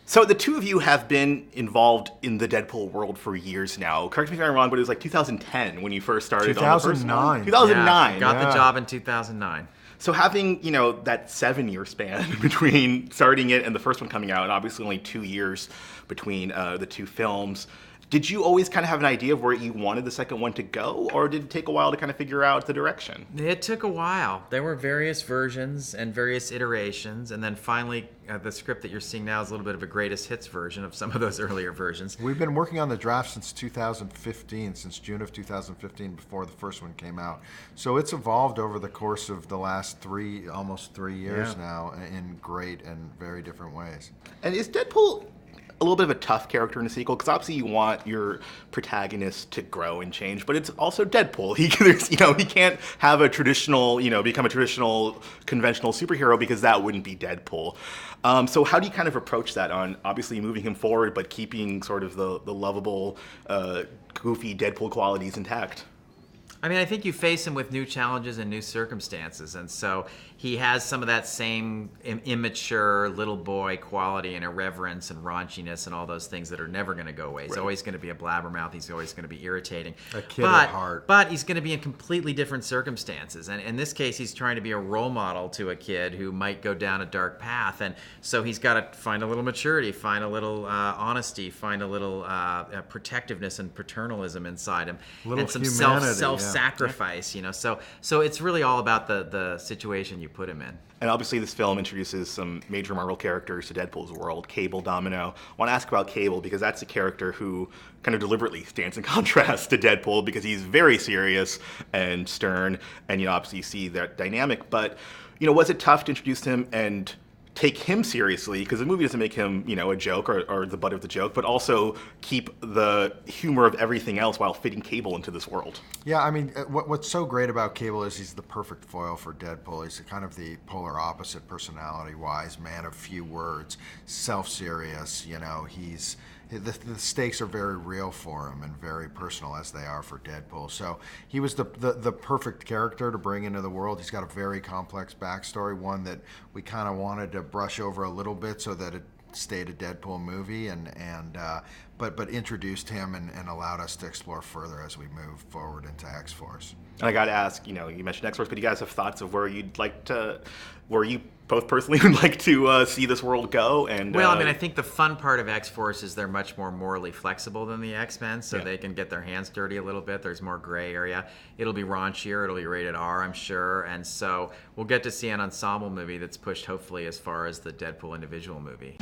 So the two of you have been involved in the Deadpool world for years now. Correct me if I'm wrong, but it was like 2010 when you first started on the first one. 2009. 2009. Yeah, got the job in 2009. So having, that 7-year span between starting it and the first one coming out, and obviously only 2 years between the two films, did you always kind of have an idea of where you wanted the second one to go, or did it take a while to kind of figure out the direction? It took a while. There were various versions and various iterations, and then finally the script that you're seeing now is a little bit of a greatest hits version of some of those earlier versions. We've been working on the draft since 2015, since June of 2015, before the first one came out. So it's evolved over the course of the last almost 3 years now, in great and very different ways. And is Deadpool a little bit of a tough character in a sequel? Because obviously you want your protagonist to grow and change, but it's also Deadpool. He can't have a traditional, become a traditional, conventional superhero, because that wouldn't be Deadpool. So how do you kind of approach that on obviously moving him forward, but keeping sort of the lovable, goofy Deadpool qualities intact? I mean, I think you face him with new challenges and new circumstances, and so he has some of that same immature little boy quality and irreverence and raunchiness and all those things that are never going to go away. He's always going to be a blabbermouth. He's always going to be irritating. A kid at heart. But he's going to be in completely different circumstances. And in this case, he's trying to be a role model to a kid who might go down a dark path. And so he's got to find a little maturity, find a little honesty, find a little protectiveness and paternalism inside him. And some humanity, self-sacrifice, So it's really all about the situation you put him in. And obviously this film introduces some major Marvel characters to Deadpool's world. Cable, Domino. I want to ask about Cable, because that's a character who kind of deliberately stands in contrast to Deadpool, because he's very serious and stern, and obviously you see that dynamic. But was it tough to introduce him and take him seriously, because the movie doesn't make him, a joke or the butt of the joke, but also keep the humor of everything else while fitting Cable into this world? Yeah, I mean, what's so great about Cable is he's the perfect foil for Deadpool. He's kind of the polar opposite personality-wise, man of few words, self-serious, he's... The stakes are very real for him and very personal, as they are for Deadpool. So he was the perfect character to bring into the world. He's got a very complex backstory, one that we kind of wanted to brush over a little bit so that it stayed a Deadpool movie, but introduced him and allowed us to explore further as we move forward into X-Force. And I got to ask, you mentioned X-Force, but do you guys have thoughts of where you both personally would like to see this world go? And well, I think the fun part of X-Force is they're much more morally flexible than the X-Men, so they can get their hands dirty a little bit. There's more gray area. It'll be raunchier. It'll be rated R, I'm sure. And so we'll get to see an ensemble movie that's pushed, hopefully, as far as the Deadpool individual movie.